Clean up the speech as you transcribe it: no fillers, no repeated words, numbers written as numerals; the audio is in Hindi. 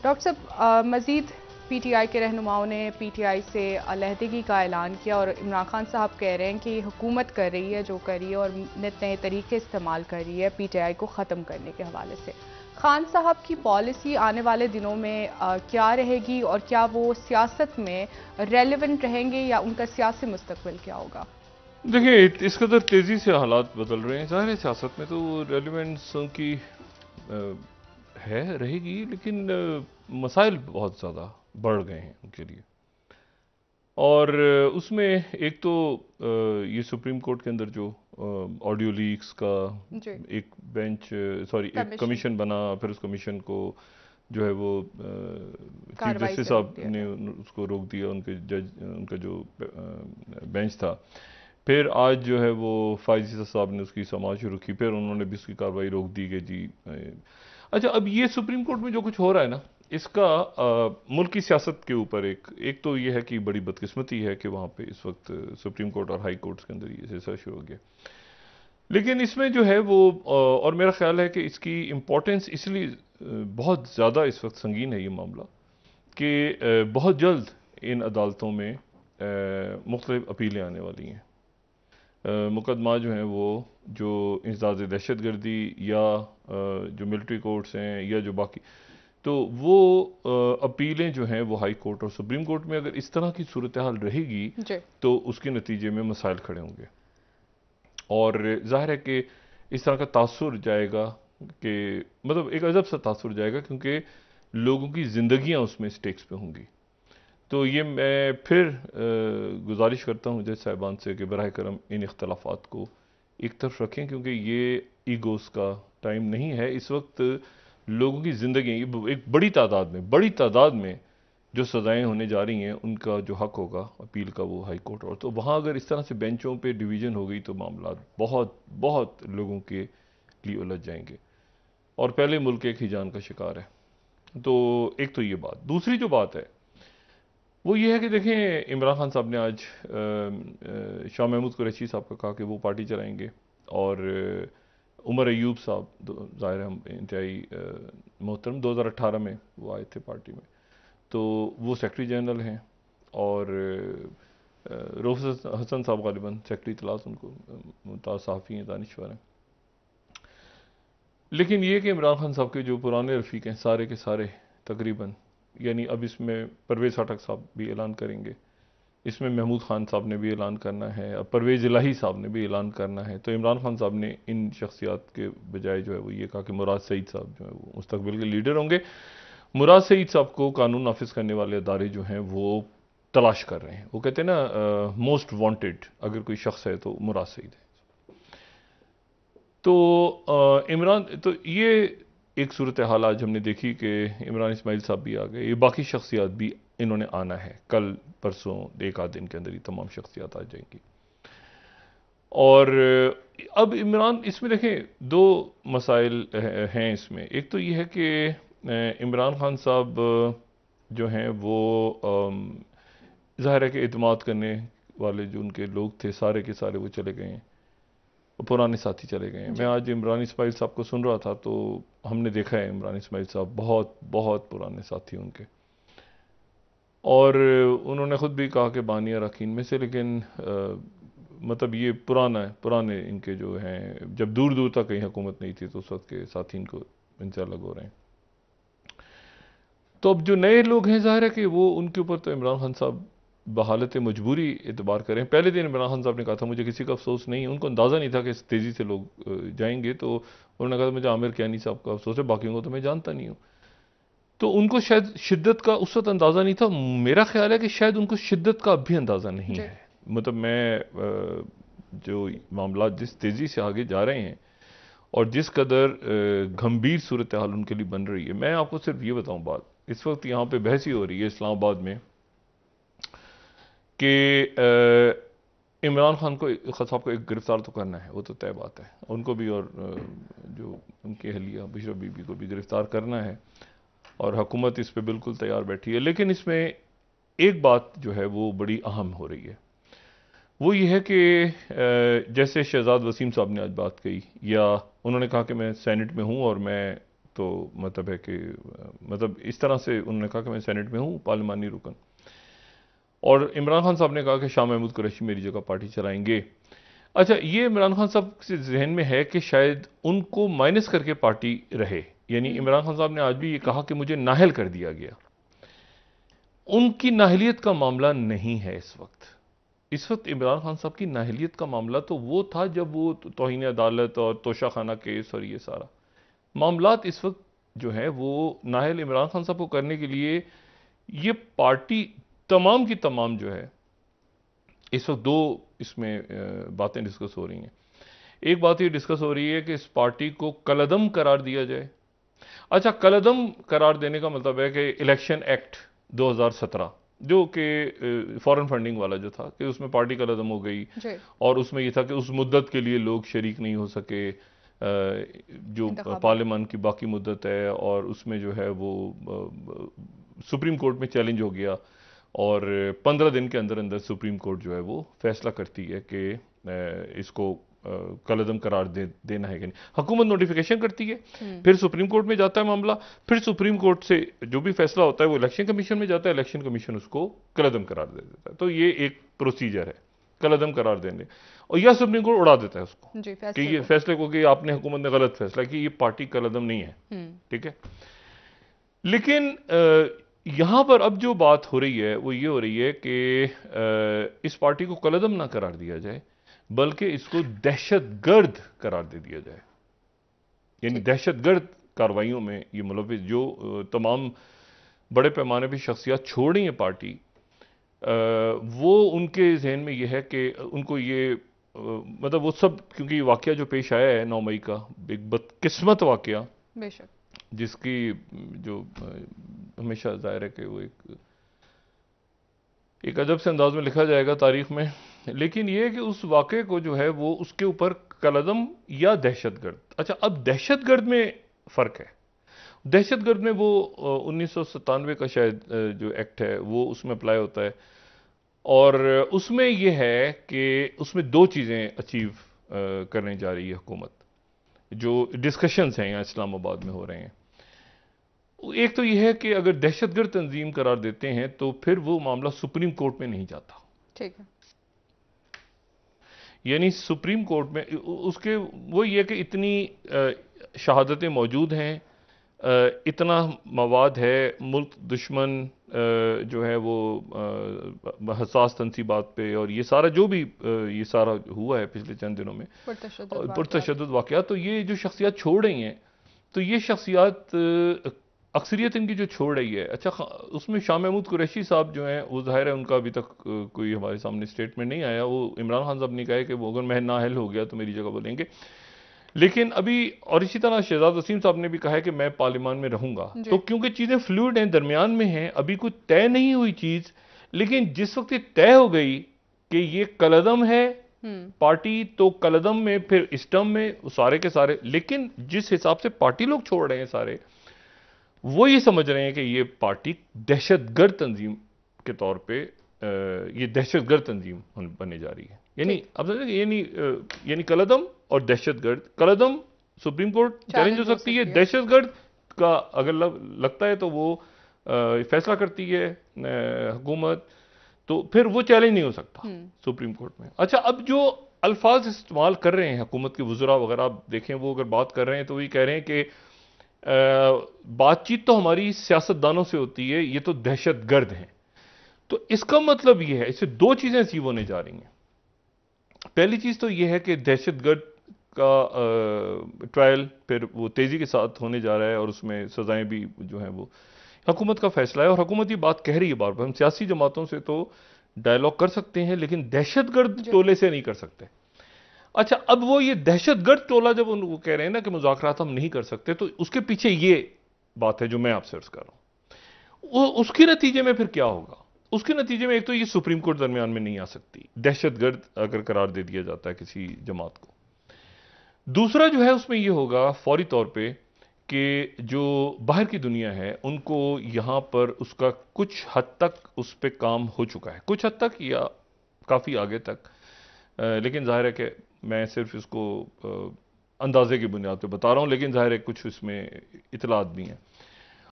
डॉक्टर साहब, मज़ीद पीटीआई के रहनुमाओं ने पीटीआई से अलहदगी का ऐलान किया और इमरान खान साहब कह रहे हैं कि हुकूमत कर रही है जो कर रही है और नित नए तरीके इस्तेमाल कर रही है पीटीआई को ख़त्म करने के हवाले से। खान साहब की पॉलिसी आने वाले दिनों में क्या रहेगी और क्या वो सियासत में रेलेवेंट रहेंगे या उनका सियासी मुस्तकबिल क्या होगा? देखिए, इस कदर तेज़ी से हालात बदल रहे हैं, ज़ाहिर है सियासत में तो रेलिवेंस उनकी है रहेगी, लेकिन मसाइल बहुत ज़्यादा बढ़ गए हैं उनके लिए। और उसमें एक तो ये सुप्रीम कोर्ट के अंदर जो ऑडियो लीक्स का जी। एक बेंच सॉरी एक कमीशन। कमीशन बना, फिर उस कमीशन को जो है वो चीफ कार्रवाई जस्टिस से रोक साहब दिया ने गया। उसको रोक दिया, उनके जज उनका जो बेंच था। फिर आज जो है वो फायजी साहब ने उसकी समाअत शुरू की, फिर उन्होंने भी उसकी कार्रवाई रोक दी कि जी अच्छा, अब ये सुप्रीम कोर्ट में जो कुछ हो रहा है ना, इसका मुल्क की सियासत के ऊपर एक तो ये है कि बड़ी बदकिस्मती है कि वहाँ पे इस वक्त सुप्रीम कोर्ट और हाई कोर्ट्स के अंदर ये सिलसिला शुरू हो गया। लेकिन इसमें जो है वो और मेरा ख्याल है कि इसकी इम्पोर्टेंस इसलिए बहुत ज़्यादा इस वक्त संगीन है ये मामला कि बहुत जल्द इन अदालतों में मुख्तलिफ अपीलें आने वाली हैं। मुकदमा जो हैं वो जो इंसदाद दहशत गर्दी या जो मिलिट्री कोर्ट्स हैं या जो बाकी, तो वो अपीलें जो हैं वो हाई कोर्ट और सुप्रीम कोर्ट में अगर इस तरह की सूरत हाल रहेगी जी। तो उसके नतीजे में मसाइल खड़े होंगे। और जाहिर है कि इस तरह का तासुर जाएगा कि मतलब एक अजब सा तासुर जाएगा, क्योंकि लोगों की ज़िंदगियां उसमें स्टेक्स पे होंगी। तो ये मैं फिर गुजारिश करता हूँ जज साहिबान से कि बराह करम इन इख्तलाफात को एक तरफ रखें, क्योंकि ये ईगोस का टाइम नहीं है इस वक्त। लोगों की ज़िंदगी एक बड़ी तादाद में जो सज़ाएं होने जा रही हैं उनका जो हक होगा अपील का वो हाई कोर्ट, और तो वहाँ अगर इस तरह से बेंचों पे डिवीज़न हो गई तो मामला बहुत बहुत लोगों के लिए उलझ जाएंगे और पहले मुल्क एक ही जान का शिकार है। तो एक तो ये बात, दूसरी जो बात है वो ये है कि देखें, इमरान खान साहब ने आज शाह महमूद कुरैशी साहब का कहा कि वो पार्टी चलाएंगे, और उमर अयूब साहब ज़ाहिर हम इंतहाई मोहतरम 2018 में वो आए थे पार्टी में, तो वो सेक्रेटरी जनरल हैं, और रऊफ हसन साहब गालिबन सेक्रेटरी इतलास, उनको मुमताज़ सहाफ़ी हैं, दानिश्वर हैं। लेकिन ये कि इमरान खान साहब के जो पुराने रफ़ीक हैं सारे के सारे तकरीबन, यानी अब इसमें परवेज़ खटक साहब भी ऐलान करेंगे, इसमें महमूद खान साहब ने भी ऐलान करना है, अब परवेज़ इलाही साहब ने भी ऐलान करना है। तो इमरान खान साहब ने इन शख्सियात के बजाय जो है वो ये कहा कि मुराद सईद साहब जो है वो मुस्तकबिल के लीडर होंगे। मुराद सईद साहब को कानून नाफिज करने वाले अदारे जो हैं वो तलाश कर रहे हैं। वो कहते हैं ना, मोस्ट वांटेड अगर कोई शख्स है तो मुराद सईद है। तो इमरान, तो ये एक सूरत हाल आज हमने देखी कि इमरान इस्माइल साहब भी आ गए, ये बाकी शख्सियात भी इन्होंने आना है, कल परसों एक आध दिन के अंदर ही तमाम शख्सियात आ जाएंगी। और अब इमरान, इसमें देखें दो मसाइल हैं इसमें। एक तो ये है कि इमरान खान साहब जो हैं वो ज़ाहिर है कि एतमाद करने वाले जो उनके लोग थे सारे के सारे वो चले गए हैं, वो पुराने साथी चले गए हैं। मैं जी। आज इमरान इस्माइल साहब को सुन रहा था तो हमने देखा है इमरान इस्माइल साहब बहुत बहुत पुराने साथी उनके, और उन्होंने ख़ुद भी कहा कि बानिया अरकान में से, लेकिन मतलब ये पुराने इनके जो हैं, जब दूर दूर तक कहीं हुकूमत नहीं थी तो उस वक्त के साथी इनको इनसे अलग हो रहे हैं। तो अब जो नए लोग हैं ज़ाहिर है कि वो उनके ऊपर तो इमरान खान साहब बहालत मजबूरी एतबार करें। पहले दिन इमरान खान साहब ने कहा था मुझे किसी का अफसोस नहीं है, उनको अंदाज़ा नहीं था कि इस तेज़ी से लोग जाएंगे, तो उन्होंने कहा मुझे आमिर कियानी साहब का अफसोस है, बाकियों को तो मैं जानता नहीं हूँ। तो उनको शायद शिद्दत का उस वक्त अंदाज़ा नहीं था। मेरा ख्याल है कि शायद उनको शिद्दत का भी अंदाज़ा नहीं जी। है। मतलब मैं जो मामला जिस तेज़ी से आगे जा रहे हैं और जिस कदर गंभीर सूरत हाल उनके लिए बन रही है, मैं आपको सिर्फ ये बताऊं बात, इस वक्त यहाँ पे बहस ही हो रही है इस्लामाबाद में कि इमरान खान को साहब को एक गिरफ्तार तो करना है, वो तो तय बात है, उनको भी और जो उनकी अहलिया बुशरा बीबी को भी गिरफ्तार करना है, और हुकूमत इस पर बिल्कुल तैयार बैठी है। लेकिन इसमें एक बात जो है वो बड़ी अहम हो रही है, वो ये है कि जैसे शहजाद वसीम साहब ने आज बात कही, या उन्होंने कहा कि मैं सेनेट में हूँ और मैं तो मतलब है कि मतलब इस तरह से उन्होंने कहा कि मैं सेनेट में हूँ, पार्लिमानी रुकन। और इमरान खान साहब ने कहा कि शाह महमूद कुरैशी मेरी जगह पार्टी चलाएंगे। अच्छा, ये इमरान खान साहब के जहन में है कि शायद उनको माइनस करके पार्टी रहे, यानी इमरान खान साहब ने आज भी ये कहा कि मुझे नाहल कर दिया गया। उनकी नाहलियत का मामला नहीं है इस वक्त। इस वक्त इमरान खान साहब की नाहलियत का मामला तो वो था जब वो तौहीन अदालत और तोशाखाना केस और ये सारा मामलात इस वक्त जो है वो नाहल इमरान खान साहब को करने के लिए ये पार्टी तमाम की तमाम जो है इस वक्त दो इसमें बातें डिस्कस हो रही हैं। एक बात ये डिस्कस हो रही है कि इस पार्टी को कलअदम करार दिया जाए। अच्छा, कलअदम करार देने का मतलब है कि इलेक्शन एक्ट 2017 जो कि फॉरेन फंडिंग वाला जो था कि उसमें पार्टी कलअदम हो गई और उसमें ये था कि उस मुद्दत के लिए लोग शरीक नहीं हो सके जो पार्लियामान की बाकी मुद्दत है, और उसमें जो है वो सुप्रीम कोर्ट में चैलेंज हो गया और 15 दिन के अंदर अंदर सुप्रीम कोर्ट जो है वो फैसला करती है कि इसको कलअदम करार देना है कि नहीं। हुकूमत नोटिफिकेशन करती है, फिर सुप्रीम कोर्ट में जाता है मामला, फिर सुप्रीम कोर्ट से जो भी फैसला होता है वो इलेक्शन कमीशन में जाता है, इलेक्शन कमीशन उसको कलअदम करार दे देता है। तो ये एक प्रोसीजर है कलअदम करार देने, और यह सुप्रीम कोर्ट उड़ा देता है उसको कि ये फैसले को कि आपने हुकूमत ने गलत फैसला कि ये पार्टी कलअदम नहीं है। ठीक है, लेकिन यहां पर अब जो बात हो रही है वो ये हो रही है कि इस पार्टी को कलअदम ना करार दिया जाए बल्कि इसको दहशतगर्द करार दे दिया जाए। यानी दहशतगर्द कार्रवाइयों में ये मुलविस जो तमाम बड़े पैमाने पर शख्सियत छोड़ रही है पार्टी, वो उनके जहन में ये है कि उनको ये मतलब वो सब, क्योंकि वाकया जो पेश आया है 9 मई का एक बदकिस्मत वाकया, बेशक जिसकी जो हमेशा जाहिर है कि वो एक अजब से अंदाज में लिखा जाएगा तारीख में, लेकिन ये है कि उस वाक़े को जो है वो उसके ऊपर कलअदम या दहशतगर्द। अच्छा, अब दहशतगर्द में फ़र्क है। दहशतगर्द में वो 1997 का शायद जो एक्ट है वो उसमें अप्लाई होता है, और उसमें ये है कि उसमें 2 चीज़ें अचीव करने जा रही है हुकूमत, जो डिस्कशंस हैं यहाँ इस्लामाबाद में हो रहे हैं। एक तो यह है कि अगर दहशतगर्द तंजीम करार देते हैं तो फिर वो मामला सुप्रीम कोर्ट में नहीं जाता। ठीक है, यानी सुप्रीम कोर्ट में उसके वो ये कि इतनी शहादतें मौजूद हैं, इतना मवाद है, मुल्क दुश्मन जो है वो हसास तनसीबात पे, और ये सारा जो भी ये सारा हुआ है पिछले चंद दिनों में पुरतशद्दुद वाक़या, तो ये जो शख्सियत छोड़ रही हैं, तो ये शख्सियत अक्सरियत इनकी जो छोड़ रही है। अच्छा, उसमें शाह महमूद कुरैशी साहब जो हैं वो ज़ाहिर है उनका अभी तक कोई हमारे सामने स्टेटमेंट नहीं आया। वो इमरान खान साहब ने कहा है कि वो अगर मैं नाअहल हो गया तो मेरी जगह बोलेंगे, लेकिन अभी और इसी तरह शहजाद वसीम साहब ने भी कहा है कि मैं पार्लियामान में रहूंगा। तो क्योंकि चीज़ें फ्लूइड हैं, दरमियान में हैं, अभी कुछ तय नहीं हुई चीज़, लेकिन जिस वक्त ये तय हो गई कि ये कलअदम है पार्टी, तो कलअदम में फिर इस टर्म में सारे के सारे, लेकिन जिस हिसाब से पार्टी लोग छोड़ रहे हैं सारे, वो ये समझ रहे हैं कि ये पार्टी दहशतगर्द तंजीम के तौर पे ये दहशतगर्द तंजीम बनने जा रही है। यानी अब यानी कलअदम और दहशतगर्द, कलअदम सुप्रीम कोर्ट चैलेंज हो सकती है, दहशतगर्द का अगर लगता है तो वो फैसला करती है हुकूमत, तो फिर वो चैलेंज नहीं हो सकता सुप्रीम कोर्ट में। अच्छा, अब जो अल्फाज इस्तेमाल कर रहे हैं हुकूमत के वज़रा वगैरह, आप देखें वो अगर बात कर रहे हैं तो ये कह रहे हैं कि बातचीत तो हमारी सियासतदानों से होती है, ये तो दहशतगर्द हैं। तो इसका मतलब ये है, इससे 2 चीजें अचीव होने जा रही हैं। पहली चीज तो ये है कि दहशतगर्द का ट्रायल फिर वो तेजी के साथ होने जा रहा है, और उसमें सजाएं भी जो है वो हुकूमत का फैसला है, और हुकूमत ये बात कह रही है बार बार, हम सियासी जमातों से तो डायलॉग कर सकते हैं लेकिन दहशतगर्द टोले से नहीं कर सकते। अच्छा, अब वो ये दहशतगर्द टोला जब वो कह रहे हैं ना कि मुज़ाकरात हम नहीं कर सकते, तो उसके पीछे ये बात है जो मैं आपसे अर्ज कर रहा हूं। उसके नतीजे में फिर क्या होगा? उसके नतीजे में एक तो ये सुप्रीम कोर्ट दरमियान में नहीं आ सकती दहशतगर्द अगर करार दे दिया जाता है किसी जमात को। दूसरा जो है उसमें ये होगा फौरी तौर पे कि जो बाहर की दुनिया है उनको यहां पर उसका कुछ हद तक उस पर काम हो चुका है, कुछ हद तक या काफी आगे तक, लेकिन जाहिर है कि मैं सिर्फ इसको अंदाजे की बुनियाद पे बता रहा हूँ, लेकिन ज़ाहिर है कुछ इसमें इतलात भी हैं।